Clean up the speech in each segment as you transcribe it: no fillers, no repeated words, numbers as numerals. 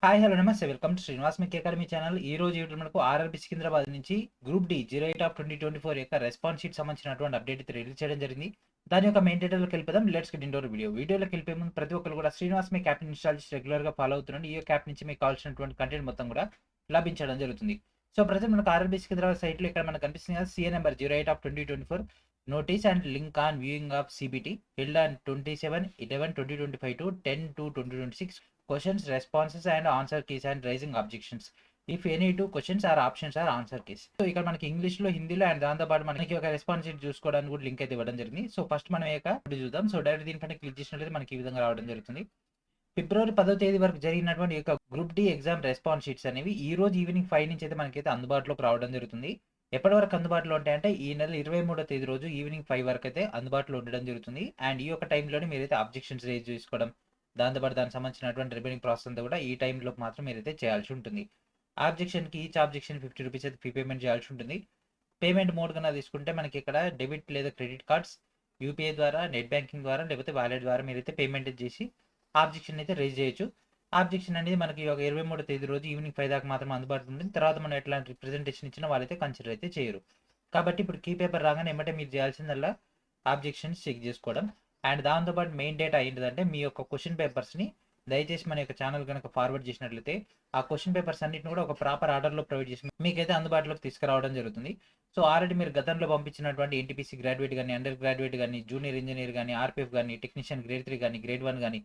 Hi hello నమస్తే welcome to Srinivas mech academy channel. ఈ రోజు మనకు ఆర్ఆర్బి సికింద్రాబాద్ నుంచి గ్రూప్ డి 08 ఆఫ్ 2024 యొక్క రెస్పాన్స్ షీట్ సంబంధించినటువంటి అప్డేట్ అయితే రిలీజ్ చేయడం జరిగింది. దాని యొక్క మెయిన్ డీటెయిల్కి వెళ్ళిపోదాం. లెట్స్ గెట్ ఇంటూ వీడియోలోకి వెళ్ళిపోయే ముందు ప్రతి ఒక్కరు కూడా శ్రీనివాస్ మెక్ యాప్ని ఇన్స్టాల్ చేసి రెగ్యులర్గా ఫాలో అవుతున్నాడు. ఈ యొక్క యాప్ నుంచి మీకు కావాల్సినటువంటి కంటెంట్ మొత్తం కూడా లభించడం జరుగుతుంది. సో ప్రజెంట్ మనకు ఆర్ఆర్బి సికింద్రాబాద్ సైట్లో ఇక్కడ మనకు కనిపిస్తుంది కదా, CA number 08 of 2024 notice and link on viewing of CBT held on 27/11/2025 to 10/2/2026. Questions, responses and answer keys and raising objections. If any two questions or options are answer keys. So ఇక్కడ మనకి ఇంగ్లీష్లో, హిందీలో and దాంతోపాటు మనకి ఒక response sheet చూసుకోవడానికి కూడా link అయితే ఇవ్వడం జరిగింది. సో ఫస్ట్ మనం చూద్దాం. సో డైరెక్ట్ దీనిపైన క్లిక్ చేసినట్లయితే మనకి ఈ విధంగా రావడం జరుగుతుంది. ఫిబ్రవరి 10వ తేదీ వరకు జరిగినటువంటి యొక్క group D exam response sheets అనేవి ఈ రోజు ఈవినింగ్ 5 నుంచి అయితే మనకైతే అందుబాటులోకి రావడం జరుగుతుంది. ఎప్పటి వరకు అందుబాటులో ఉంటాయంటే ఈ నెల 23వ తేదీ రోజు ఈవినింగ్ 5 వరకు అయితే అందుబాటులో ఉండడం జరుగుతుంది. అండ్ ఈ యొక్క టైంలోనే మీరైతే అబ్జెక్షన్స్ రేజ్ చేసుకోవడం, దాంతోపాటు దానికి సంబంధించినటువంటి రిమైనింగ్ ప్రాసెస్ అంతా కూడా ఈ టైంలో మాత్రం మీరైతే చేయాల్సి ఉంటుంది. ఆబ్జెక్షన్కి ఈచ్ ఆబ్జెక్షన్ 50 రూపీస్ అయితే ఫీ పేమెంట్ చేయాల్సి ఉంటుంది. పేమెంట్ మోడ్ కన్నా తీసుకుంటే మనకి ఇక్కడ డెబిట్ లేదా క్రెడిట్ కార్డ్స్, యూపీఐ ద్వారా, నెట్ బ్యాంకింగ్ ద్వారా, లేకపోతే వాలెట్ ద్వారా మీరైతే పేమెంట్ చేసి ఆబ్జెక్షన్ అయితే రేజ్ చేయొచ్చు. ఆబ్జెక్షన్ అనేది మనకి ఒక 23వ తేదీ రోజు ఈవినింగ్ 5 దాకా మాత్రం అందుబాటులో ఉంటుంది. తర్వాత మనం ఎట్లాంటి రిప్రజెంటేషన్ ఇచ్చినా వాళ్ళైతే కన్సిడర్ అయితే చేయరు. కాబట్టి ఇప్పుడు కీ పేపర్ రాగానే ఏమంటే మీరు చేయాల్సిందల్లా ఆబ్జెక్షన్స్ చెక్ చేసుకోవడం. అండ్ దాంతోపాటు మెయిన్ డేటా ఏంటిదంటే మీ యొక్క క్వశ్చన్ పేపర్స్ని దయచేసి మన యొక్క ఛానల్ కనుక ఫార్వర్డ్ చేసినట్లయితే ఆ క్వశ్చన్ పేపర్స్ అన్నింటిని కూడా ఒక ప్రాపర్ ఆర్డర్లో ప్రొవైడ్ చేసి మీకైతే అందుబాటులోకి తీసుకురావడం జరుగుతుంది. సో ఆల్రెడీ మీరు గతంలో పంపించినటువంటి ఎన్టీపీసీ గ్రాడ్యుయేట్ కానీ, అండర్ గ్రాడ్యుయేట్ కానీ, జూనియర్ ఇంజనీర్ కానీ, ఆర్పీఎఫ్ కానీ, టెక్నీషియన్ గ్రేడ్ 3 కానీ, గ్రేడ్ 1 కానీ,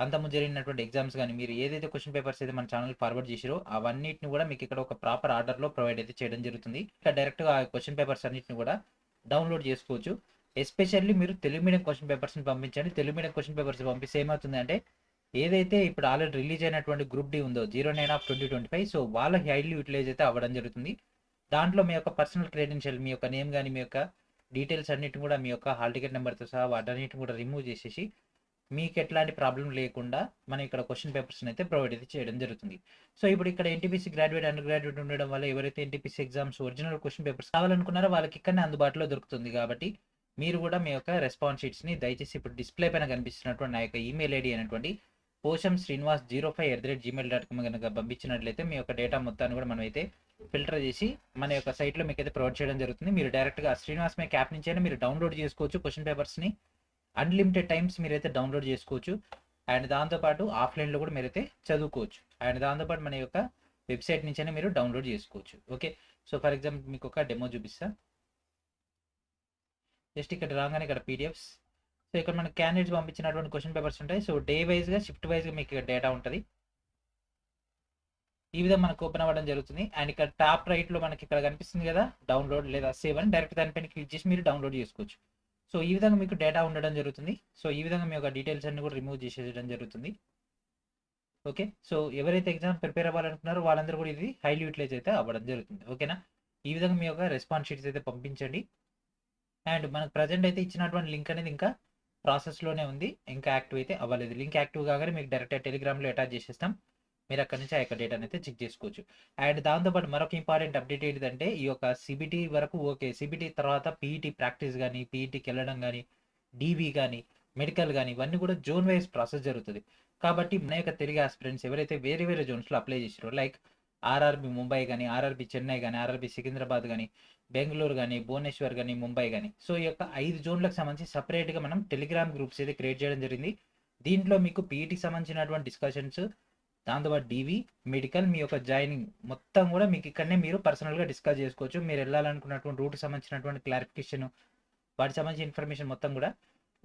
అంతకుముందు జరిగినటువంటి ఎగ్జామ్స్ కానీ మీరు ఏదైతే క్వశ్చన్ పేపర్స్ అయితే మన ఛానల్ ఫార్వర్డ్ చేసారో అవన్నిటిని కూడా మీకు ఇక్కడ ఒక ప్రాపర్ ఆర్డర్లో ప్రొవైడ్ అయితే చేయడం జరుగుతుంది. ఇక్కడ డైరెక్ట్గా ఆ క్వశ్చన్ పేపర్స్ అన్నిటిని కూడా డౌన్లోడ్ చేసుకోవచ్చు. ఎస్పెషల్లీ మీరు తెలుగు మీడియం క్వశ్చన్ పేపర్స్ని పంపించండి. తెలుగు మీడియం క్వశ్చన్ పేపర్స్ పంపిస్తే ఏమవుతుంది అంటే ఏదైతే ఇప్పుడు ఆల్రెడీ రిలీజ్ అయినటువంటి గ్రూప్ డి ఉందో 09 ఆఫ్ 2025, సో వాళ్ళకి హైలీ యూటిలైజ్ అయితే అవ్వడం జరుగుతుంది. దాంట్లో మీ యొక్క పర్సనల్ క్రెడెన్షియల్, మీ యొక్క నేమ్ కానీ, మీ యొక్క డీటెయిల్స్ అన్నిటిని కూడా, మీ యొక్క హాల్ టికెట్ నెంబర్తో సహా వాటన్నిటిని కూడా రిమూవ్ చేసేసి మీకు ఎట్లాంటి ప్రాబ్లం లేకుండా మనం ఇక్కడ క్వశ్చన్ పేపర్స్ని అయితే ప్రొవైడ్ అయితే చేయడం జరుగుతుంది. సో ఇప్పుడు ఇక్కడ ఎన్టీపీసీ గ్రాడ్యుయేట్, అండర్ గ్రాడ్యుయేట్ ఉండడం వల్ల ఎవరైతే NTPC exams original question papers కావాలనుకున్నారో వాళ్ళకి ఇక్కడనే అందుబాటులో దొరుకుతుంది. కాబట్టి మీరు కూడా మీ యొక్క రెస్పాన్స్ షీట్స్ని దయచేసి ఇప్పుడు డిస్ప్లే పైన కనిపిస్తున్నటువంటి నా యొక్క ఈమెయిల్ ఐడి అయినటువంటి poshamsrinivas05@gmail.com కనుక పంపించినట్లయితే మీ యొక్క డేటా మొత్తాన్ని కూడా మనం అయితే ఫిల్టర్ చేసి మన యొక్క సైట్లో మీకు అయితే ప్రొవైడ్ చేయడం జరుగుతుంది. మీరు డైరెక్ట్గా శ్రీనివాస్ మేక్ యాప్ నుంచి అయినా మీరు డౌన్లోడ్ చేసుకోవచ్చు. క్వశ్చన్ పేపర్స్ని అన్లిమిటెడ్ టైమ్స్ మీరైతే డౌన్లోడ్ చేసుకోవచ్చు. అండ్ దాంతోపాటు ఆఫ్లైన్లో కూడా మీరైతే చదువుకోవచ్చు. అండ్ దాంతోపాటు మన యొక్క వెబ్సైట్ నుంచైనా మీరు డౌన్లోడ్ చేసుకోవచ్చు. ఓకే, సో ఫర్ ఎగ్జాంపుల్ మీకు ఒక డెమో చూపిస్తా. జస్ట్ ఇక్కడ రాగానే ఇక్కడ పీడిఎఫ్స్, సో ఇక్కడ మన క్యాండిడేట్స్ పంపించినటువంటి క్వశ్చన్ పేపర్స్ ఉంటాయి. సో డే వైజ్గా, షిఫ్ట్ వైజ్గా మీకు డేటా ఉంటుంది. ఈ విధంగా మనకు ఓపెన్ అవ్వడం జరుగుతుంది. అండ్ ఇక్కడ టాప్ రైట్లో మనకి ఇక్కడ కనిపిస్తుంది కదా డౌన్లోడ్ లేదా సేవ్ అని, డైరెక్ట్ దానిపైన క్లిక్ చేసి మీరు డౌన్లోడ్ చేసుకోవచ్చు. సో ఈ విధంగా మీకు డేటా ఉండడం జరుగుతుంది. సో ఈ విధంగా మీ యొక్క డీటెయిల్స్ అన్ని కూడా రిమూవ్ చేసేయడం జరుగుతుంది. ఓకే, సో ఎవరైతే ఎగ్జామ్ ప్రిపేర్ అవ్వాలనుకున్నారో వాళ్ళందరూ కూడా ఇది హైలీ యూటిలైజ్ అయితే అవ్వడం జరుగుతుంది. ఓకేనా, ఈ విధంగా మీ యొక్క రెస్పాన్స్ షీట్స్ అయితే పంపించండి. అండ్ మనకు ప్రజెంట్ అయితే ఇచ్చినటువంటి లింక్ అనేది ఇంకా ప్రాసెస్లోనే ఉంది, ఇంకా యాక్టివ్ అయితే అవ్వలేదు. లింక్ యాక్టివ్ కాగానే మీకు డైరెక్ట్గా టెలిగ్రామ్లో అటాచ్ చేసేస్తాం. మీరు అక్కడ నుంచి ఆ యొక్క డేటాని అయితే చెక్ చేసుకోవచ్చు. అండ్ దాంతోపాటు మరొక ఇంపార్టెంట్ అప్డేట్ ఏంటంటే ఈ యొక్క సిబిటి వరకు ఓకే, సిబిటి తర్వాత పీఈటీ ప్రాక్టీస్ కానీ, పీఈటీకి వెళ్ళడం కానీ, డీబీ కానీ, మెడికల్ కానీ ఇవన్నీ కూడా జోన్ వైజ్ ప్రాసెస్ జరుగుతుంది. కాబట్టి మన యొక్క తెలుగు ఆస్పిరెంట్స్ ఎవరైతే వేరే వేరే జోన్స్లో అప్లై చేసారో, లైక్ ఆర్ఆర్బి ముంబై కానీ, ఆర్ఆర్బి చెన్నై కానీ, ఆర్ఆర్బి సికింద్రాబాద్ కానీ, బెంగళూరు కానీ, భువనేశ్వర్ కానీ, ముంబై కానీ, సో ఈ యొక్క 5 జోన్లకు సంబంధించి సపరేట్గా మనం టెలిగ్రామ్ గ్రూప్స్ అయితే క్రియేట్ చేయడం జరిగింది. దీంట్లో మీకు పీఈటీకి సంబంధించినటువంటి డిస్కషన్స్, దాంతోపాటు డీవీ, మెడికల్, మీ యొక్క జాయినింగ్ మొత్తం కూడా మీకు ఇక్కడనే మీరు పర్సనల్గా డిస్కస్ చేసుకోవచ్చు. మీరు వెళ్ళాలనుకున్నటువంటి రూట్కి సంబంధించినటువంటి క్లారిఫికేషన్, వాటికి సంబంధించిన ఇన్ఫర్మేషన్ మొత్తం కూడా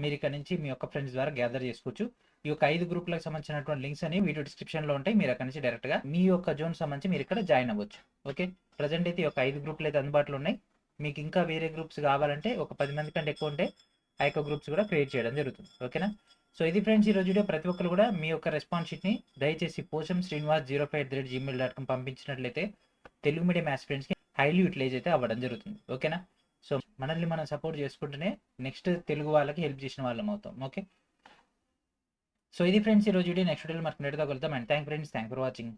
మీరు ఇక్కడ నుంచి మీ యొక్క ఫ్రెండ్స్ ద్వారా గ్యాదర్ చేసుకోవచ్చు. ఈ యొక్క 5 గ్రూప్లకు సంబంధించినటువంటి లింక్స్ అనేవి వీడియో డిస్క్రిప్షన్లో ఉంటాయి. మీరు అక్కడ నుంచి డైరెక్ట్గా మీ యొక్క జోన్ సంబంధించి మీరు ఇక్కడ జాయిన్ అవ్వచ్చు. ఓకే, ప్రజెంట్ అయితే ఈ యొక్క 5 గ్రూప్లు అయితే అందుబాటులో ఉన్నాయి. మీకు ఇంకా వేరే గ్రూప్స్ కావాలంటే ఒక 10 మంది కంటే ఎక్కువ ఉంటే ఆ యొక్క గ్రూప్స్ కూడా క్రియేట్ చేయడం జరుగుతుంది. ఓకేనా, సో ఇది ఫ్రెండ్స్ ఈరోజు వీడియో. ప్రతి ఒక్కరు కూడా మీ యొక్క రెస్పాన్స్ షీట్ని దయచేసి poshamsrinivas05@gmail.com పంపించినట్లయితే తెలుగు మీడియం ఆస్పిరెంట్స్కి హైలీ యూటిలైజ్ అయితే అవ్వడం జరుగుతుంది. ఓకేనా, సో మనల్ని మనం సపోర్ట్ చేసుకుంటేనే నెక్స్ట్ తెలుగు వాళ్ళకి హెల్ప్ చేసిన వాళ్ళం అవుతాం. ఓకే, సో ఇది ఫ్రెండ్స్ ఈరోజు వీడియో. నెక్స్ట్ వీడియోలో మనకు నేరుగా కలుద్దాం. And thank for watching.